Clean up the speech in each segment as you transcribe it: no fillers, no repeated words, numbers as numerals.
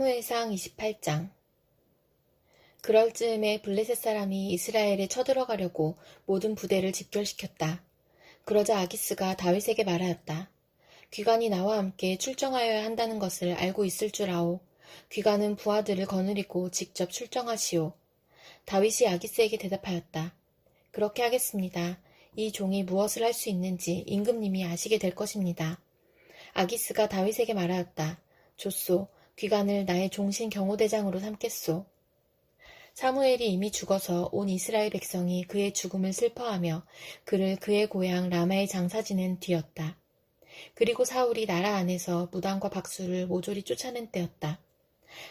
사무엘상 28장. 그럴 즈음에 블레셋 사람이 이스라엘에 쳐들어가려고 모든 부대를 집결시켰다. 그러자 아기스가 다윗에게 말하였다. 귀관이 나와 함께 출정하여야 한다는 것을 알고 있을 줄 아오. 귀관은 부하들을 거느리고 직접 출정하시오. 다윗이 아기스에게 대답하였다. 그렇게 하겠습니다. 이 종이 무엇을 할 수 있는지 임금님이 아시게 될 것입니다. 아기스가 다윗에게 말하였다. 좋소. 귀관을 나의 종신 경호대장으로 삼겠소. 사무엘이 이미 죽어서 온 이스라엘 백성이 그의 죽음을 슬퍼하며 그를 그의 고향 라마에 장사 지낸 뒤였다. 그리고 사울이 나라 안에서 무당과 박수를 모조리 쫓아낸 때였다.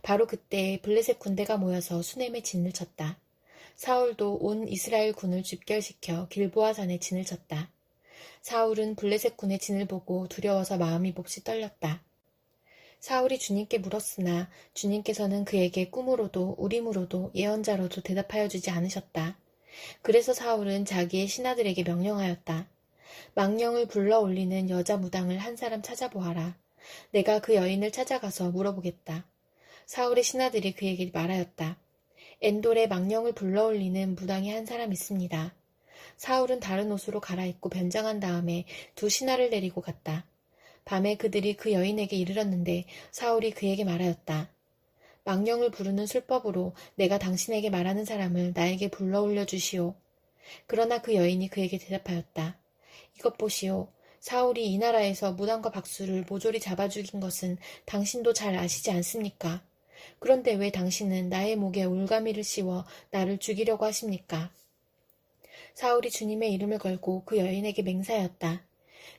바로 그때 블레셋 군대가 모여서 수넴에 진을 쳤다. 사울도 온 이스라엘 군을 집결시켜 길보아산에 진을 쳤다. 사울은 블레셋 군의 진을 보고 두려워서 마음이 몹시 떨렸다. 사울이 주님께 물었으나 주님께서는 그에게 꿈으로도 우림으로도 예언자로도 대답하여 주지 않으셨다. 그래서 사울은 자기의 신하들에게 명령하였다. 망령을 불러 올리는 여자 무당을 한 사람 찾아보아라. 내가 그 여인을 찾아가서 물어보겠다. 사울의 신하들이 그에게 말하였다. 엔돌에 망령을 불러 올리는 무당이 한 사람 있습니다. 사울은 다른 옷으로 갈아입고 변장한 다음에 두 신하를 데리고 갔다. 밤에 그들이 그 여인에게 이르렀는데 사울이 그에게 말하였다. 망령을 부르는 술법으로 내가 당신에게 말하는 사람을 나에게 불러 올려주시오. 그러나 그 여인이 그에게 대답하였다. 이것 보시오. 사울이 이 나라에서 무당과 박수를 모조리 잡아 죽인 것은 당신도 잘 아시지 않습니까? 그런데 왜 당신은 나의 목에 올가미를 씌워 나를 죽이려고 하십니까? 사울이 주님의 이름을 걸고 그 여인에게 맹세하였다.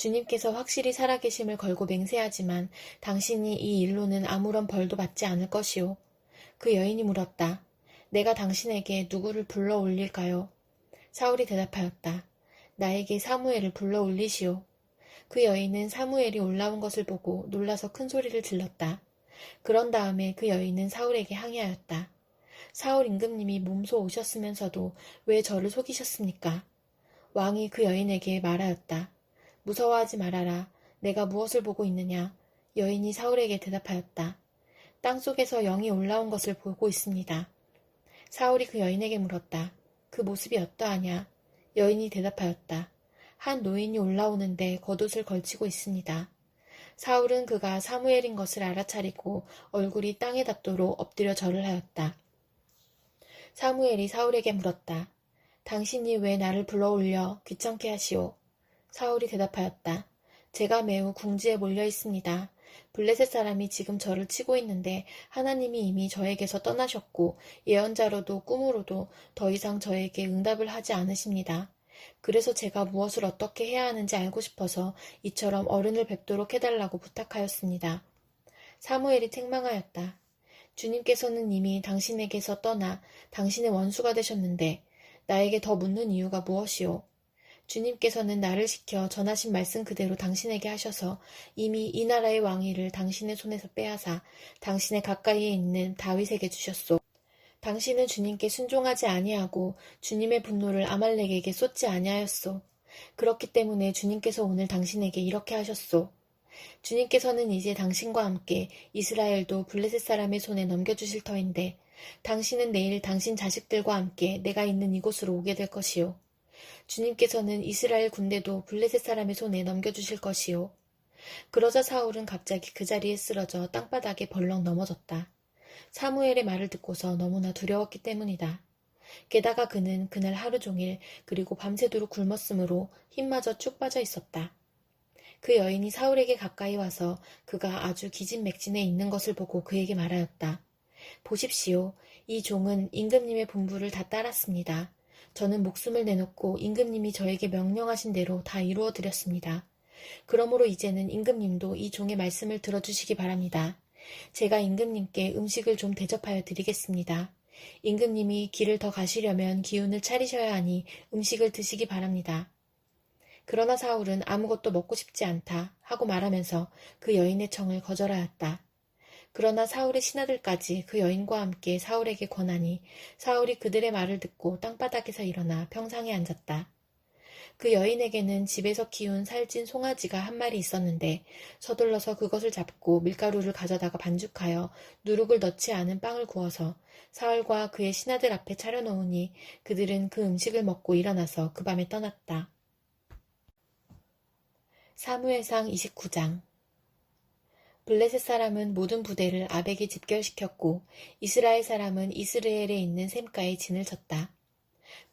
주님께서 확실히 살아계심을 걸고 맹세하지만 당신이 이 일로는 아무런 벌도 받지 않을 것이오. 그 여인이 물었다. 내가 당신에게 누구를 불러 올릴까요? 사울이 대답하였다. 나에게 사무엘을 불러 올리시오. 그 여인은 사무엘이 올라온 것을 보고 놀라서 큰 소리를 질렀다. 그런 다음에 그 여인은 사울에게 항의하였다. 사울 임금님이 몸소 오셨으면서도 왜 저를 속이셨습니까? 왕이 그 여인에게 말하였다. 무서워하지 말아라. 내가 무엇을 보고 있느냐? 여인이 사울에게 대답하였다. 땅속에서 영이 올라온 것을 보고 있습니다. 사울이 그 여인에게 물었다. 그 모습이 어떠하냐? 여인이 대답하였다. 한 노인이 올라오는데 겉옷을 걸치고 있습니다. 사울은 그가 사무엘인 것을 알아차리고 얼굴이 땅에 닿도록 엎드려 절을 하였다. 사무엘이 사울에게 물었다. 당신이 왜 나를 불러올려 귀찮게 하시오? 사울이 대답하였다. 제가 매우 궁지에 몰려 있습니다. 블레셋 사람이 지금 저를 치고 있는데 하나님이 이미 저에게서 떠나셨고 예언자로도 꿈으로도 더 이상 저에게 응답을 하지 않으십니다. 그래서 제가 무엇을 어떻게 해야 하는지 알고 싶어서 이처럼 어른을 뵙도록 해달라고 부탁하였습니다. 사무엘이 책망하였다. 주님께서는 이미 당신에게서 떠나 당신의 원수가 되셨는데 나에게 더 묻는 이유가 무엇이오? 주님께서는 나를 시켜 전하신 말씀 그대로 당신에게 하셔서 이미 이 나라의 왕위를 당신의 손에서 빼앗아 당신의 가까이에 있는 다윗에게 주셨소. 당신은 주님께 순종하지 아니하고 주님의 분노를 아말렉에게 쏟지 아니하였소. 그렇기 때문에 주님께서 오늘 당신에게 이렇게 하셨소. 주님께서는 이제 당신과 함께 이스라엘도 블레셋 사람의 손에 넘겨주실 터인데 당신은 내일 당신 자식들과 함께 내가 있는 이곳으로 오게 될 것이요. 주님께서는 이스라엘 군대도 블레셋 사람의 손에 넘겨주실 것이요. 그러자 사울은 갑자기 그 자리에 쓰러져 땅바닥에 벌렁 넘어졌다. 사무엘의 말을 듣고서 너무나 두려웠기 때문이다. 게다가 그는 그날 하루 종일 그리고 밤새도록 굶었으므로 힘마저 쭉 빠져 있었다. 그 여인이 사울에게 가까이 와서 그가 아주 기진맥진해 있는 것을 보고 그에게 말하였다. 보십시오. 이 종은 임금님의 분부를 다 따랐습니다. 저는 목숨을 내놓고 임금님이 저에게 명령하신 대로 다 이루어 드렸습니다. 그러므로 이제는 임금님도 이 종의 말씀을 들어주시기 바랍니다. 제가 임금님께 음식을 좀 대접하여 드리겠습니다. 임금님이 길을 더 가시려면 기운을 차리셔야 하니 음식을 드시기 바랍니다. 그러나 사울은 아무것도 먹고 싶지 않다 하고 말하면서 그 여인의 청을 거절하였다. 그러나 사울의 신하들까지 그 여인과 함께 사울에게 권하니 사울이 그들의 말을 듣고 땅바닥에서 일어나 평상에 앉았다. 그 여인에게는 집에서 키운 살찐 송아지가 한 마리 있었는데 서둘러서 그것을 잡고 밀가루를 가져다가 반죽하여 누룩을 넣지 않은 빵을 구워서 사울과 그의 신하들 앞에 차려놓으니 그들은 그 음식을 먹고 일어나서 그 밤에 떠났다. 사무엘상 29장. 블레셋 사람은 모든 부대를 아벡에 집결시켰고 이스라엘 사람은 이스라엘에 있는 샘가에 진을 쳤다.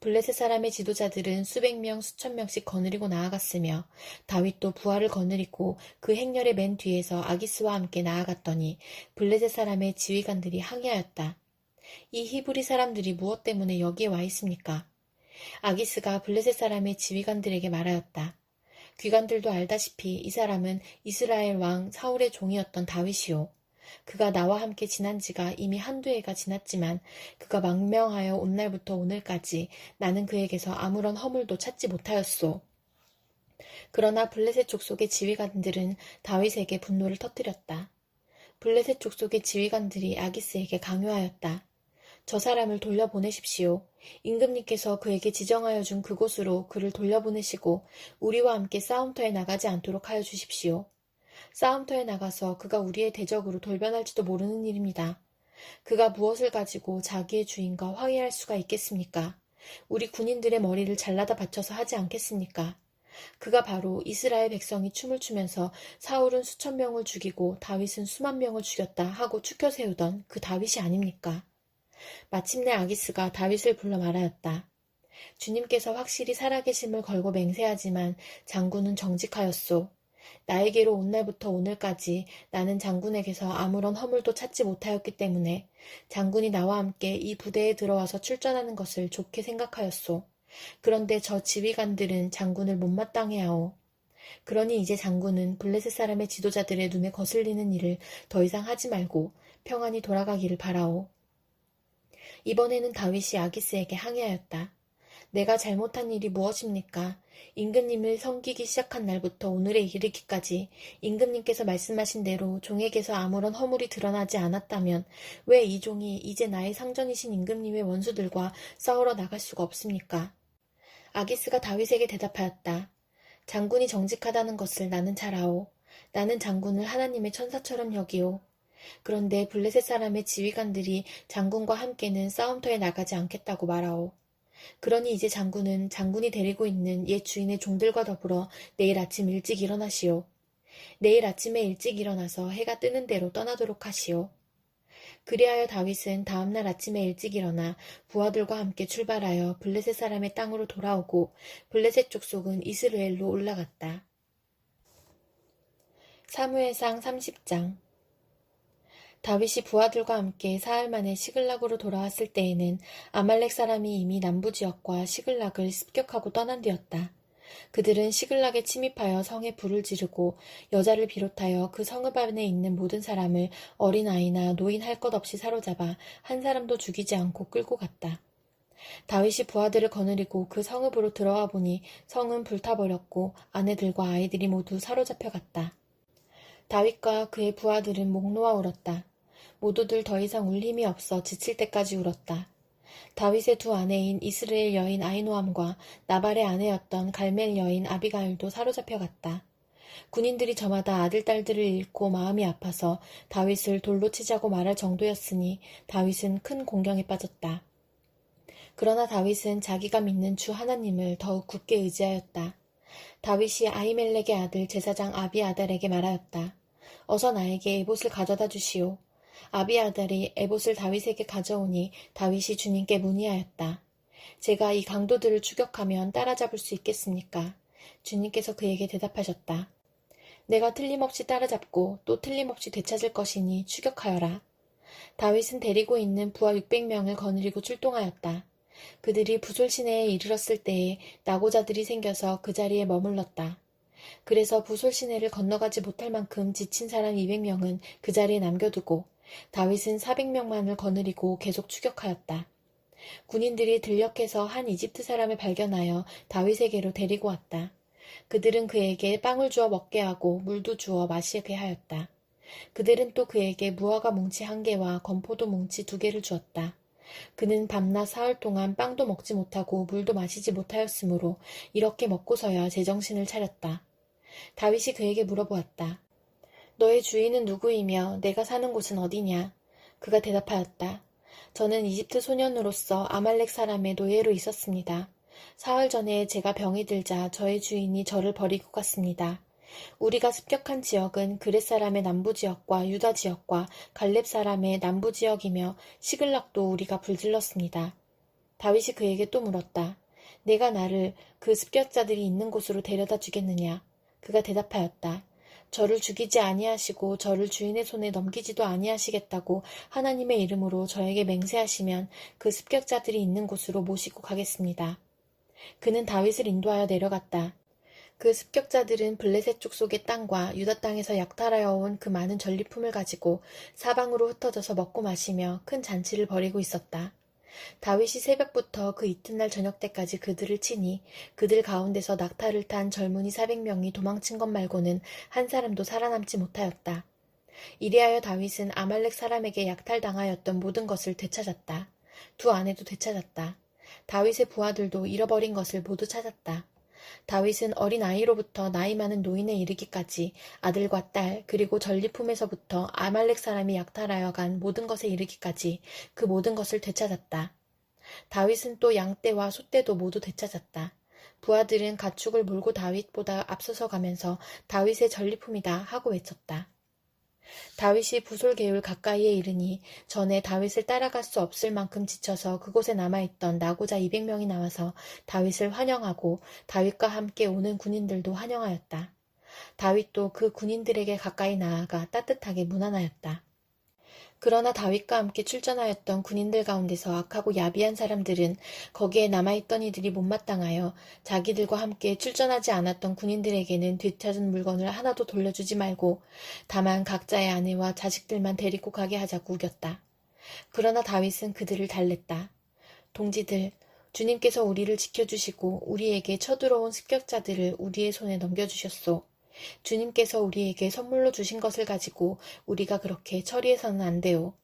블레셋 사람의 지도자들은 수백 명, 수천 명씩 거느리고 나아갔으며 다윗도 부하를 거느리고 그 행렬의 맨 뒤에서 아기스와 함께 나아갔더니 블레셋 사람의 지휘관들이 항의하였다. 이 히브리 사람들이 무엇 때문에 여기에 와 있습니까? 아기스가 블레셋 사람의 지휘관들에게 말하였다. 귀관들도 알다시피 이 사람은 이스라엘 왕 사울의 종이었던 다윗이요. 그가 나와 함께 지난 지가 이미 한두 해가 지났지만 그가 망명하여 온 날부터 오늘까지 나는 그에게서 아무런 허물도 찾지 못하였소. 그러나 블레셋 족속의 지휘관들은 다윗에게 분노를 터뜨렸다. 블레셋 족속의 지휘관들이 아기스에게 강요하였다. 저 사람을 돌려보내십시오. 임금님께서 그에게 지정하여 준 그곳으로 그를 돌려보내시고 우리와 함께 싸움터에 나가지 않도록 하여 주십시오. 싸움터에 나가서 그가 우리의 대적으로 돌변할지도 모르는 일입니다. 그가 무엇을 가지고 자기의 주인과 화해할 수가 있겠습니까? 우리 군인들의 머리를 잘라다 바쳐서 하지 않겠습니까? 그가 바로 이스라엘 백성이 춤을 추면서 사울은 수천 명을 죽이고 다윗은 수만 명을 죽였다 하고 추켜 세우던 그 다윗이 아닙니까? 마침내 아기스가 다윗을 불러 말하였다. 주님께서 확실히 살아계심을 걸고 맹세하지만 장군은 정직하였소. 나에게로 온 날부터 오늘까지 나는 장군에게서 아무런 허물도 찾지 못하였기 때문에 장군이 나와 함께 이 부대에 들어와서 출전하는 것을 좋게 생각하였소. 그런데 저 지휘관들은 장군을 못마땅해하오. 그러니 이제 장군은 블레셋 사람의 지도자들의 눈에 거슬리는 일을 더 이상 하지 말고 평안히 돌아가기를 바라오. 이번에는 다윗이 아기스에게 항의하였다. 내가 잘못한 일이 무엇입니까? 임금님을 섬기기 시작한 날부터 오늘에 이르기까지 임금님께서 말씀하신 대로 종에게서 아무런 허물이 드러나지 않았다면 왜 이 종이 이제 나의 상전이신 임금님의 원수들과 싸우러 나갈 수가 없습니까? 아기스가 다윗에게 대답하였다. 장군이 정직하다는 것을 나는 잘 아오. 나는 장군을 하나님의 천사처럼 여기오. 그런데 블레셋 사람의 지휘관들이 장군과 함께는 싸움터에 나가지 않겠다고 말하오. 그러니 이제 장군은 장군이 데리고 있는 옛 주인의 종들과 더불어 내일 아침 일찍 일어나시오. 내일 아침에 일찍 일어나서 해가 뜨는 대로 떠나도록 하시오. 그리하여 다윗은 다음날 아침에 일찍 일어나 부하들과 함께 출발하여 블레셋 사람의 땅으로 돌아오고 블레셋 족속은 이스라엘로 올라갔다. 사무엘상 30장. 다윗이 부하들과 함께 사흘 만에 시글락으로 돌아왔을 때에는 아말렉 사람이 이미 남부지역과 시글락을 습격하고 떠난 뒤였다. 그들은 시글락에 침입하여 성에 불을 지르고 여자를 비롯하여 그 성읍 안에 있는 모든 사람을 어린아이나 노인 할 것 없이 사로잡아 한 사람도 죽이지 않고 끌고 갔다. 다윗이 부하들을 거느리고 그 성읍으로 들어와 보니 성은 불타버렸고 아내들과 아이들이 모두 사로잡혀 갔다. 다윗과 그의 부하들은 목 놓아 울었다. 모두들 더 이상 울 힘이 없어 지칠 때까지 울었다. 다윗의 두 아내인 이스라엘 여인 아히노암과 나발의 아내였던 갈멜 여인 아비가일도 사로잡혀 갔다. 군인들이 저마다 아들, 딸들을 잃고 마음이 아파서 다윗을 돌로 치자고 말할 정도였으니 다윗은 큰 공경에 빠졌다. 그러나 다윗은 자기가 믿는 주 하나님을 더욱 굳게 의지하였다. 다윗이 아히멜렉의 아들 제사장 아비아달에게 말하였다. 어서 나에게 에봇을 가져다 주시오. 아비아달이 에봇을 다윗에게 가져오니 다윗이 주님께 문의하였다. 제가 이 강도들을 추격하면 따라잡을 수 있겠습니까? 주님께서 그에게 대답하셨다. 내가 틀림없이 따라잡고 또 틀림없이 되찾을 것이니 추격하여라. 다윗은 데리고 있는 부하 600명을 거느리고 출동하였다. 그들이 부솔 시내에 이르렀을 때에 낙오자들이 생겨서 그 자리에 머물렀다. 그래서 부솔 시내를 건너가지 못할 만큼 지친 사람 200명은 그 자리에 남겨두고 다윗은 400명만을 거느리고 계속 추격하였다. 군인들이 들녘에서 한 이집트 사람을 발견하여 다윗에게로 데리고 왔다. 그들은 그에게 빵을 주어 먹게 하고 물도 주어 마시게 하였다. 그들은 또 그에게 무화과 뭉치 1개와 건포도 뭉치 2개를 주었다. 그는 밤낮 사흘 동안 빵도 먹지 못하고 물도 마시지 못하였으므로 이렇게 먹고서야 제정신을 차렸다. 다윗이 그에게 물어보았다. 너의 주인은 누구이며 내가 사는 곳은 어디냐? 그가 대답하였다. 저는 이집트 소년으로서 아말렉 사람의 노예로 있었습니다. 사흘 전에 제가 병이 들자 저의 주인이 저를 버리고 갔습니다. 우리가 습격한 지역은 그렛 사람의 남부 지역과 유다 지역과 갈렙 사람의 남부 지역이며 시글락도 우리가 불질렀습니다. 다윗이 그에게 또 물었다. 내가 나를 그 습격자들이 있는 곳으로 데려다 주겠느냐? 그가 대답하였다. 저를 죽이지 아니하시고 저를 주인의 손에 넘기지도 아니하시겠다고 하나님의 이름으로 저에게 맹세하시면 그 습격자들이 있는 곳으로 모시고 가겠습니다. 그는 다윗을 인도하여 내려갔다. 그 습격자들은 블레셋 족속의 땅과 유다 땅에서 약탈하여 온 그 많은 전리품을 가지고 사방으로 흩어져서 먹고 마시며 큰 잔치를 벌이고 있었다. 다윗이 새벽부터 그 이튿날 저녁 때까지 그들을 치니 그들 가운데서 낙타를 탄 젊은이 400명이 도망친 것 말고는 한 사람도 살아남지 못하였다. 이리하여 다윗은 아말렉 사람에게 약탈당하였던 모든 것을 되찾았다. 두 아내도 되찾았다. 다윗의 부하들도 잃어버린 것을 모두 찾았다. 다윗은 어린 아이로부터 나이 많은 노인에 이르기까지 아들과 딸 그리고 전리품에서부터 아말렉 사람이 약탈하여 간 모든 것에 이르기까지 그 모든 것을 되찾았다. 다윗은 또 양떼와 소떼도 모두 되찾았다. 부하들은 가축을 몰고 다윗보다 앞서서 가면서 다윗의 전리품이다 하고 외쳤다. 다윗이 부솔개울 가까이에 이르니 전에 다윗을 따라갈 수 없을 만큼 지쳐서 그곳에 남아있던 나고자 200명이 나와서 다윗을 환영하고 다윗과 함께 오는 군인들도 환영하였다. 다윗도 그 군인들에게 가까이 나아가 따뜻하게 문안하였다. 그러나 다윗과 함께 출전하였던 군인들 가운데서 악하고 야비한 사람들은 거기에 남아있던 이들이 못마땅하여 자기들과 함께 출전하지 않았던 군인들에게는 되찾은 물건을 하나도 돌려주지 말고 다만 각자의 아내와 자식들만 데리고 가게 하자고 우겼다. 그러나 다윗은 그들을 달랬다. 동지들, 주님께서 우리를 지켜주시고 우리에게 쳐들어온 습격자들을 우리의 손에 넘겨주셨소. 주님께서 우리에게 선물로 주신 것을 가지고 우리가 그렇게 처리해서는 안 돼요.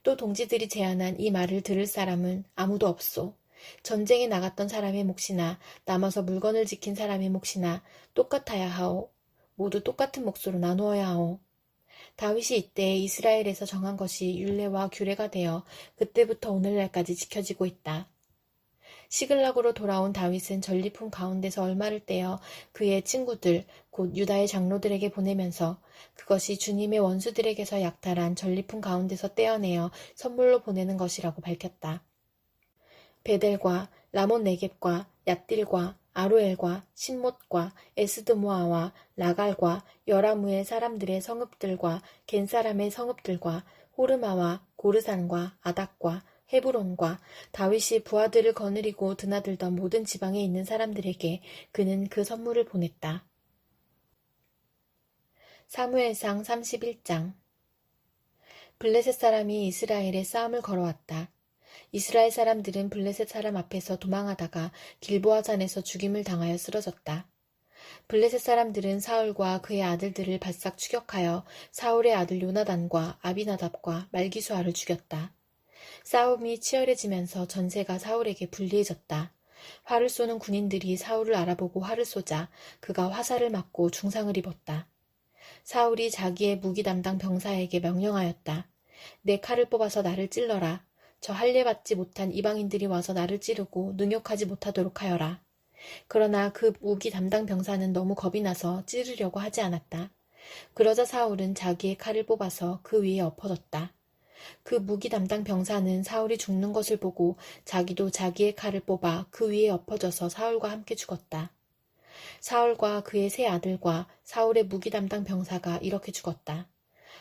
또 동지들이 제안한 이 말을 들을 사람은 아무도 없소. 전쟁에 나갔던 사람의 몫이나 남아서 물건을 지킨 사람의 몫이나 똑같아야 하오. 모두 똑같은 몫으로 나누어야 하오. 다윗이 이때 이스라엘에서 정한 것이 율례와 규례가 되어 그때부터 오늘날까지 지켜지고 있다. 시글락으로 돌아온 다윗은 전리품 가운데서 얼마를 떼어 그의 친구들 곧 유다의 장로들에게 보내면서 그것이 주님의 원수들에게서 약탈한 전리품 가운데서 떼어내어 선물로 보내는 것이라고 밝혔다. 베델과 라몬 네겝과 얏딜과 아로엘과 신못과 에스드모아와 라갈과 여라무의 사람들의 성읍들과 겐 사람의 성읍들과 호르마와 고르산과 아닥과 헤브론과 다윗이 부하들을 거느리고 드나들던 모든 지방에 있는 사람들에게 그는 그 선물을 보냈다. 사무엘상 31장. 블레셋 사람이 이스라엘에 싸움을 걸어왔다. 이스라엘 사람들은 블레셋 사람 앞에서 도망하다가 길보아 산에서 죽임을 당하여 쓰러졌다. 블레셋 사람들은 사울과 그의 아들들을 바싹 추격하여 사울의 아들 요나단과 아비나답과 말기수아를 죽였다. 싸움이 치열해지면서 전세가 사울에게 불리해졌다. 활을 쏘는 군인들이 사울을 알아보고 활을 쏘자 그가 화살을 맞고 중상을 입었다. 사울이 자기의 무기 담당 병사에게 명령하였다. 내 칼을 뽑아서 나를 찔러라. 저 할례받지 못한 이방인들이 와서 나를 찌르고 능욕하지 못하도록 하여라. 그러나 그 무기 담당 병사는 너무 겁이 나서 찌르려고 하지 않았다. 그러자 사울은 자기의 칼을 뽑아서 그 위에 엎어졌다. 그 무기 담당 병사는 사울이 죽는 것을 보고 자기도 자기의 칼을 뽑아 그 위에 엎어져서 사울과 함께 죽었다. 사울과 그의 세 아들과 사울의 무기 담당 병사가 이렇게 죽었다.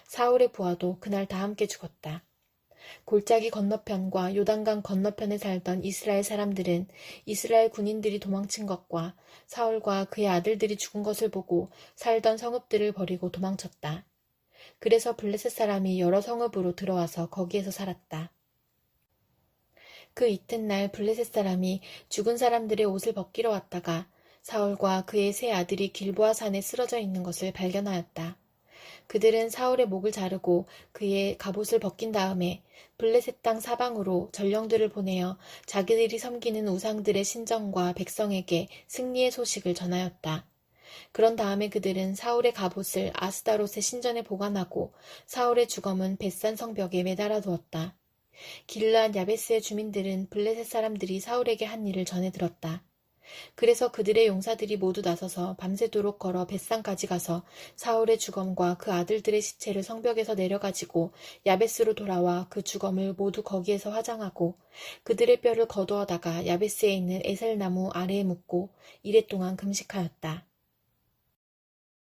사울의 부하도 그날 다 함께 죽었다. 골짜기 건너편과 요단강 건너편에 살던 이스라엘 사람들은 이스라엘 군인들이 도망친 것과 사울과 그의 아들들이 죽은 것을 보고 살던 성읍들을 버리고 도망쳤다. 그래서 블레셋 사람이 여러 성읍으로 들어와서 거기에서 살았다. 그 이튿날 블레셋 사람이 죽은 사람들의 옷을 벗기러 왔다가 사울과 그의 세 아들이 길보아 산에 쓰러져 있는 것을 발견하였다. 그들은 사울의 목을 자르고 그의 갑옷을 벗긴 다음에 블레셋 땅 사방으로 전령들을 보내어 자기들이 섬기는 우상들의 신전과 백성에게 승리의 소식을 전하였다. 그런 다음에 그들은 사울의 갑옷을 아스다롯의 신전에 보관하고 사울의 주검은 벳산 성벽에 매달아 두었다. 길르앗 야베스의 주민들은 블레셋 사람들이 사울에게 한 일을 전해 들었다. 그래서 그들의 용사들이 모두 나서서 밤새도록 걸어 벳산까지 가서 사울의 주검과 그 아들들의 시체를 성벽에서 내려가지고 야베스로 돌아와 그 주검을 모두 거기에서 화장하고 그들의 뼈를 거두어다가 야베스에 있는 에셀나무 아래에 묻고 이랫동안 금식하였다.